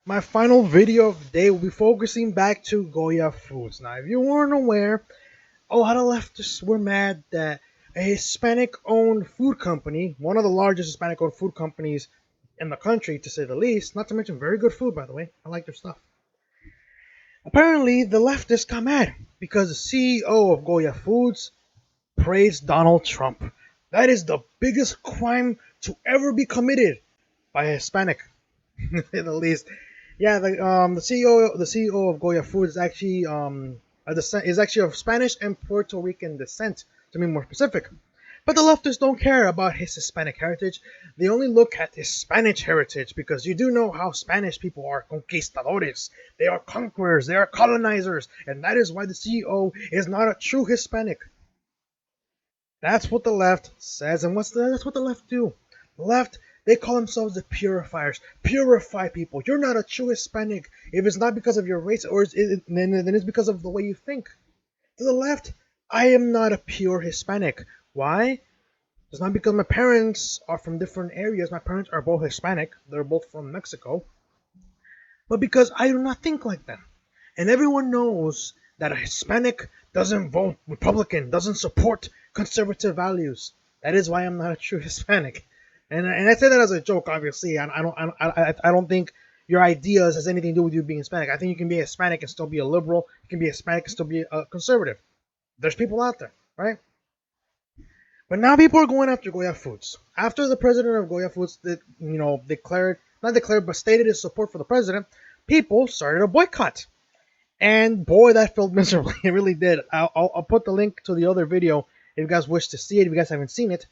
My final video of the day will be focusing back to Goya Foods. Now, if you weren't aware, a lot of leftists were mad that a Hispanic owned food company, one of the largest Hispanic owned food companies in the country to say the least, not to mention very good food, by the way, I like their stuff. Apparently, the leftists got mad because the CEO of Goya Foods praised Donald Trump. That is the biggest crime to ever be committed by a Hispanic, to say the least. Yeah, the CEO of Goya Foods is actually is actually of Spanish and Puerto Rican descent, to be more specific. But the leftists don't care about his Hispanic heritage. They only look at his Spanish heritage because you do know how Spanish people are conquistadores. They are conquerors, they are colonizers, and that is why the CEO is not a true Hispanic. That's what the left says, and that's what the left do. The left, they call themselves the purifiers. Purify people. You're not a true Hispanic if it's not because of your race, or then it's because of the way you think. To the left, I am not a pure Hispanic. Why? It's not because my parents are from different areas. My parents are both Hispanic. They're both from Mexico. But because I do not think like them. And everyone knows that a Hispanic doesn't vote Republican, doesn't support conservative values. That is why I'm not a true Hispanic. And I say that as a joke, obviously. I don't think your ideas has anything to do with you being Hispanic. I think you can be Hispanic and still be a liberal. You can be Hispanic and still be a conservative. There's people out there, right? But now people are going after Goya Foods. After the president of Goya Foods, not declared, but stated his support for the president, people started a boycott. And boy, that felt miserably. It really did. I'll put the link to the other video if you guys wish to see it. If you guys haven't seen it,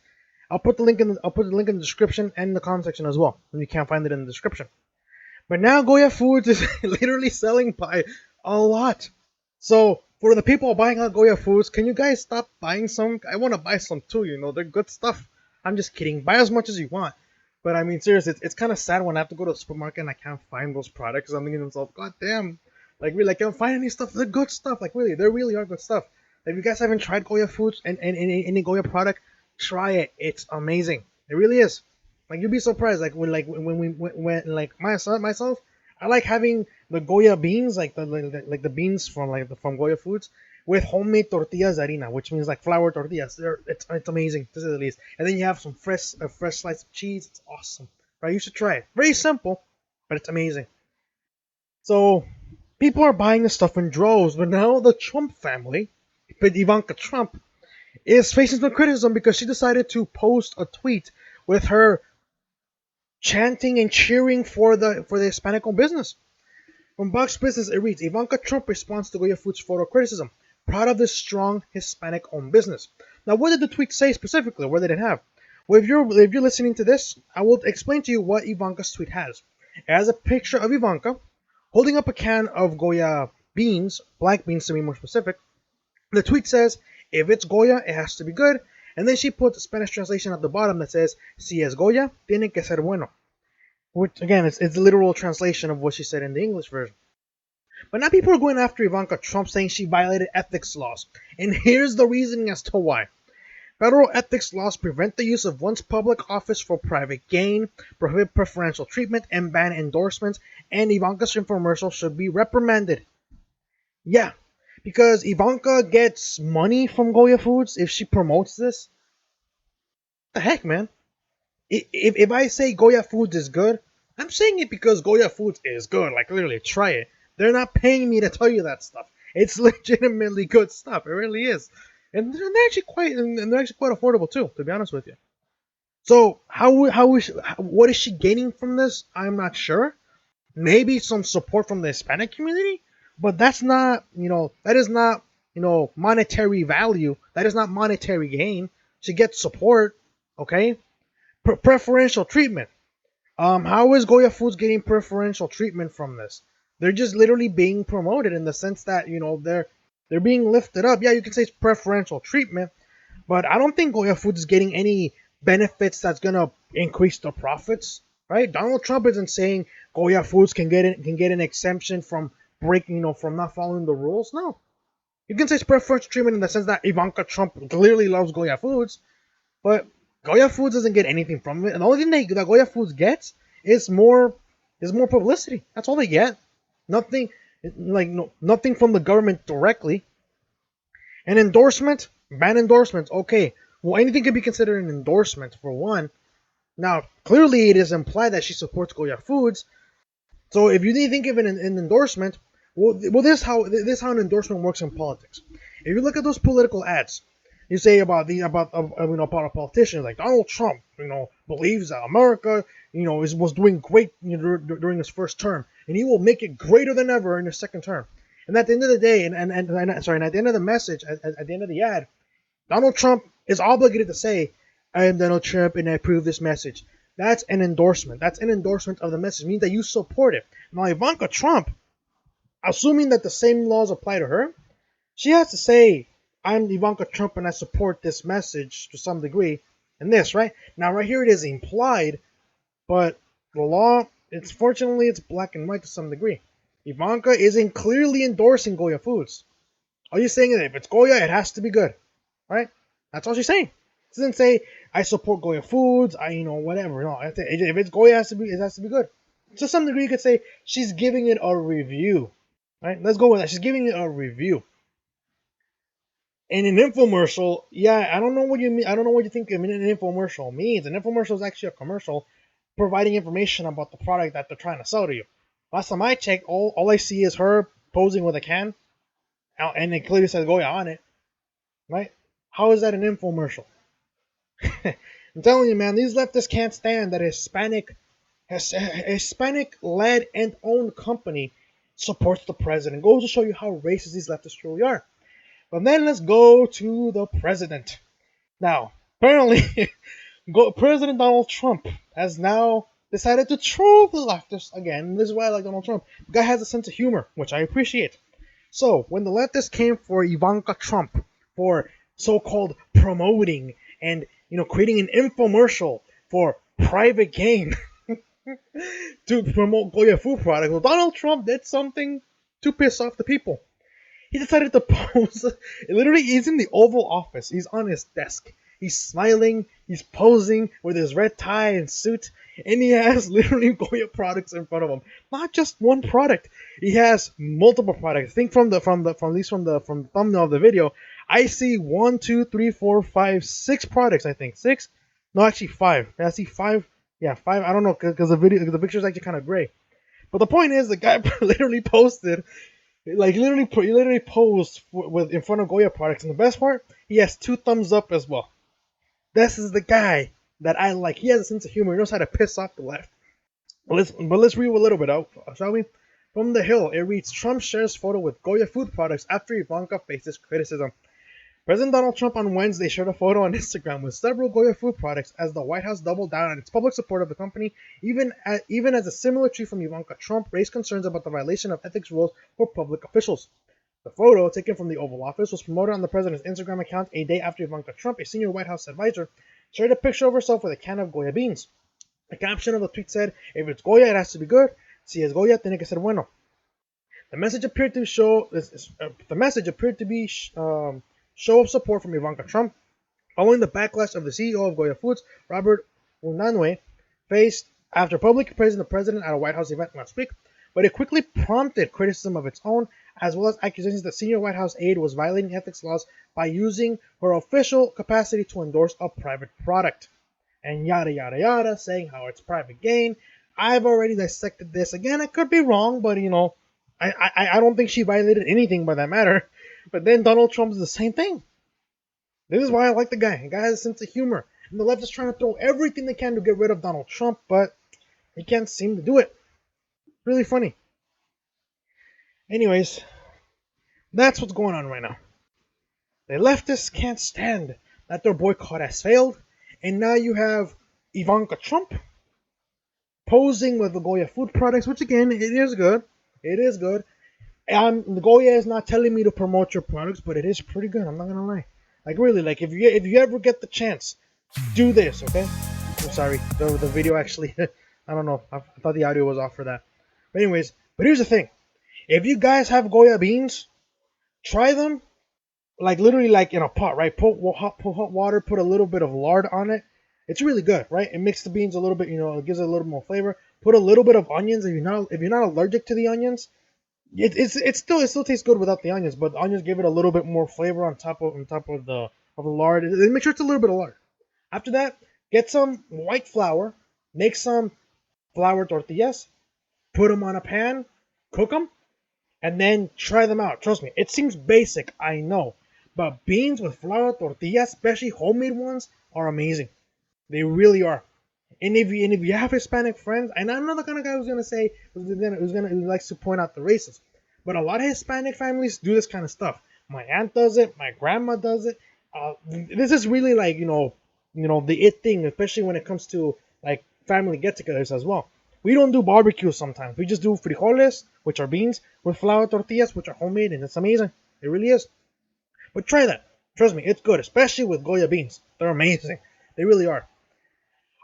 I'll put the link in the description and in the comment section as well. If you can't find it in the description. But now Goya Foods is literally selling by a lot. So for the people buying out Goya Foods, can you guys stop buying some? I want to buy some too. They're good stuff. I'm just kidding. Buy as much as you want. But I mean, seriously, it's kind of sad when I have to go to the supermarket and I can't find those products. I'm thinking to myself, God damn. Like, really, I can't find any stuff. They're good stuff. Like, really, they really are good stuff. If you guys haven't tried Goya Foods and any Goya product, try it. It's amazing. It really is. Like, you'd be surprised. Like, when myself, I like having the Goya beans, like the beans from Goya Foods, with homemade tortillas de harina, which means like flour tortillas. It's amazing, to say the least. And then you have some fresh slice of cheese. It's awesome. Right? You should try it. Very simple, but it's amazing. So people are buying this stuff in droves, but now the Trump family, with Ivanka Trump, is facing some criticism because she decided to post a tweet with her chanting and cheering for the Hispanic-owned business. From Box Business, it reads, Ivanka Trump responds to Goya Foods photo criticism, proud of this strong Hispanic-owned business. Now, what did the tweet say specifically? What did it have? Well, if you're listening to this, I will explain to you what Ivanka's tweet has. It has a picture of Ivanka holding up a can of Goya beans, black beans to be more specific. The tweet says, if it's Goya, it has to be good. And then she puts a Spanish translation at the bottom that says, si es Goya, tiene que ser bueno. Which, again, it's the literal translation of what she said in the English version. But now people are going after Ivanka Trump, saying she violated ethics laws. And here's the reasoning as to why. Federal ethics laws prevent the use of one's public office for private gain, prohibit preferential treatment, and ban endorsements, and Ivanka's infomercial should be reprimanded. Yeah, because Ivanka gets money from Goya Foods if she promotes this. What the heck, man? If I say Goya Foods is good, I'm saying it because Goya Foods is good. Like, literally, try it. They're not paying me to tell you that stuff. It's legitimately good stuff. It really is. And they're actually quite affordable too, to be honest with you. So what is she gaining from this? I'm not sure. Maybe some support from the Hispanic community, but that is not monetary value. That is not monetary gain. She gets support, okay? Preferential treatment. How is Goya Foods getting preferential treatment from this? They're just literally being promoted in the sense that they're being lifted up. Yeah, you can say it's preferential treatment, but I don't think Goya Foods is getting any benefits that's gonna increase the profits, right? Donald Trump isn't saying Goya Foods can get an exemption from from not following the rules. No, you can say it's preferential treatment in the sense that Ivanka Trump clearly loves Goya Foods, but Goya Foods doesn't get anything from it. And the only thing that Goya Foods gets is more It's more publicity. That's all they get. Nothing, like no, nothing from the government directly. An endorsement, ban endorsements. Okay, well, anything can be considered an endorsement for one. Now, clearly, it is implied that she supports Goya Foods. So, if you think of an endorsement, well, this how an endorsement works in politics. If you look at those political ads, you say about a politician like Donald Trump, believes that America, was doing great during his first term, and he will make it greater than ever in his second term. And at the end of the day, and at the end of the message, at the end of the ad, Donald Trump is obligated to say, "I am Donald Trump and I approve this message." That's an endorsement. That's an endorsement of the message. It means that you support it. Now, Ivanka Trump, assuming that the same laws apply to her, she has to say, "I'm Ivanka Trump and I support this message to some degree." And this, right? Now, right here it is implied, but the law, it's black and white to some degree. Ivanka isn't clearly endorsing Goya Foods. All you're saying is if it's Goya, it has to be good. Right? That's all she's saying. She doesn't say I support Goya Foods. Whatever. No, if it's Goya, it has to be good. To some degree, you could say she's giving it a review. Right? Let's go with that. She's giving it a review. In an infomercial, yeah, I don't know what you mean. I don't know what you think an infomercial means. An infomercial is actually a commercial providing information about the product that they're trying to sell to you. Last time I checked, all I see is her posing with a can, and it clearly says Goya on it. Right? How is that an infomercial? I'm telling you, man, these leftists can't stand that Hispanic-led and owned company supports the president. Goes to show you how racist these leftists truly are. But then let's go to the president. Now, apparently, President Donald Trump has now decided to troll the leftists again. This is why I like Donald Trump. The guy has a sense of humor, which I appreciate. So, when the leftists came for Ivanka Trump for so-called promoting and creating an infomercial for private gain to promote Goya food products, well, Donald Trump did something to piss off the people. He decided to pose. Literally, he's in the Oval Office. He's on his desk. He's smiling. He's posing with his red tie and suit, and he has literally Goya products in front of him. Not just one product. He has multiple products. I think from the thumbnail of the video, I see 1, 2, 3, 4, 5, 6 products. I think 6. No, actually 5. I see 5. Yeah, 5. I don't know because the picture is actually kind of gray. But the point is, the guy literally posted. He literally posed with in front of Goya products, and the best part, he has 2 thumbs up as well. This is the guy that I like. He has a sense of humor. He knows how to piss off the left. But let's read a little bit out, shall we? From The Hill, it reads: Trump shares photo with Goya food products after Ivanka faces criticism. President Donald Trump on Wednesday shared a photo on Instagram with several Goya food products as the White House doubled down on its public support of the company, even as a similar tweet from Ivanka Trump raised concerns about the violation of ethics rules for public officials. The photo, taken from the Oval Office, was promoted on the president's Instagram account a day after Ivanka Trump, a senior White House advisor, shared a picture of herself with a can of Goya beans. The caption of the tweet said, "If it's Goya, it has to be good. Si es Goya, tiene que ser bueno." The message appeared to be show of support from Ivanka Trump, following the backlash of the CEO of Goya Foods, Robert Unanue, faced after publicly praising the president at a White House event last week, but it quickly prompted criticism of its own, as well as accusations that senior White House aide was violating ethics laws by using her official capacity to endorse a private product. And yada yada yada, saying how it's private gain. I've already dissected this. Again, I could be wrong, but I don't think she violated anything by that matter. But then Donald Trump is the same thing. This is why I like the guy. The guy has a sense of humor. And the left is trying to throw everything they can to get rid of Donald Trump, but they can't seem to do it. Really funny. Anyways, that's what's going on right now. The leftists can't stand that their boycott has failed, and now you have Ivanka Trump posing with the Goya food products, which again, it is good. It is good. The Goya is not telling me to promote your products, but it is pretty good. I'm not gonna lie. Like really, like if you ever get the chance, do this, okay? I'm sorry, the video actually, I don't know. I thought the audio was off for that. But anyways, here's the thing: if you guys have Goya beans, try them, like literally like in a pot, right? Put hot water, put a little bit of lard on it. It's really good, right? It makes the beans a little bit, it gives it a little more flavor. Put a little bit of onions if you're not allergic to the onions. It still tastes good without the onions, but the onions give it a little bit more flavor on top of the lard. Make sure it's a little bit of lard. After that, get some white flour, make some flour tortillas, put them on a pan, cook them, and then try them out. Trust me, it seems basic, I know, but beans with flour tortillas, especially homemade ones, are amazing. They really are. And if you have Hispanic friends, and I'm not the kind of guy who's gonna say who likes to point out the races, but a lot of Hispanic families do this kind of stuff. My aunt does it. My grandma does it. This is really like the it thing, especially when it comes to like family get-togethers as well. We don't do barbecues sometimes. We just do frijoles, which are beans, with flour tortillas, which are homemade, and it's amazing. It really is. But try that. Trust me, it's good, especially with Goya beans. They're amazing. They really are.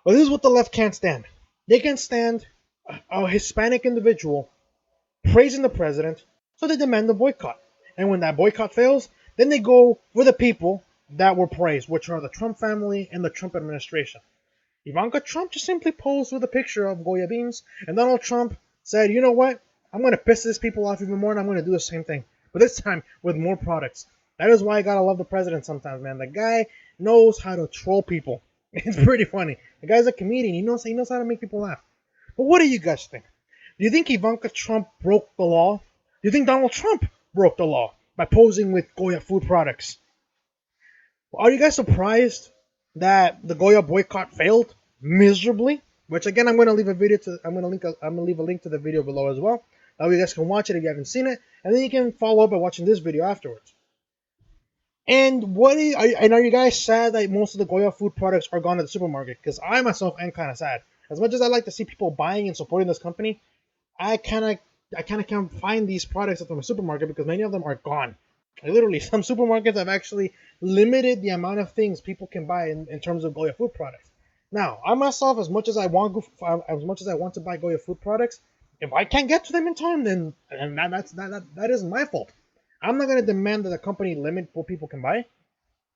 Well, this is what the left can't stand. They can't stand a Hispanic individual praising the president, so they demand a boycott. And when that boycott fails, then they go for the people that were praised, which are the Trump family and the Trump administration. Ivanka Trump just simply posed with a picture of Goya beans, and Donald Trump said, you know what? I'm going to piss these people off even more, and I'm going to do the same thing. But this time with more products. That is why I gotta love the president sometimes, man. The guy knows how to troll people. It's pretty funny. The guy's a comedian. He knows how to make people laugh. But what do you guys think? Do you think Ivanka Trump broke the law? Do you think Donald Trump broke the law by posing with Goya food products? Are you guys surprised that the Goya boycott failed miserably? Which again, I'm gonna leave a link to the video below as well. That way you guys can watch it if you haven't seen it, and then you can follow up by watching this video afterwards. And are you guys sad that most of the Goya food products are gone to the supermarket? Because I myself am kind of sad. As much as I like to see people buying and supporting this company, I kind of can't find these products at the supermarket because many of them are gone. Like, literally, some supermarkets have actually limited the amount of things people can buy in terms of Goya food products. Now, I myself, as much as I want to buy Goya food products, if I can't get to them in time, then and that isn't my fault. I'm not gonna demand that the company limit what people can buy.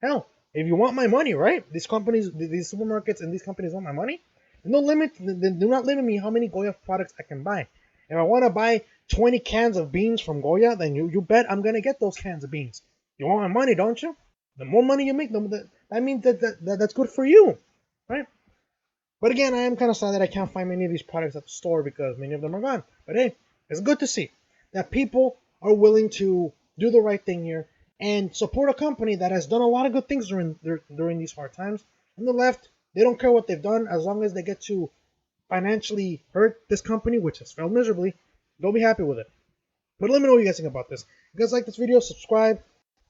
Hell, if you want my money, right? These supermarkets, and these companies want my money. Then do not limit me how many Goya products I can buy. If I want to buy 20 cans of beans from Goya, then you bet I'm gonna get those cans of beans. You want my money, don't you? The more money you make, that means that's good for you, right? But again, I am kind of sad that I can't find many of these products at the store because many of them are gone. But hey, it's good to see that people are willing to do the right thing here and support a company that has done a lot of good things during these hard times. And the left, they don't care what they've done as long as they get to financially hurt this company, which has failed miserably. They'll be happy with it. But let me know what you guys think about this. If you guys like this video, subscribe,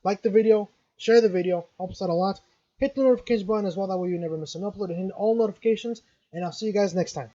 like the video, share the video, helps out a lot. Hit the notification button as well, that way you never miss an upload, and hit all notifications, and I'll see you guys next time.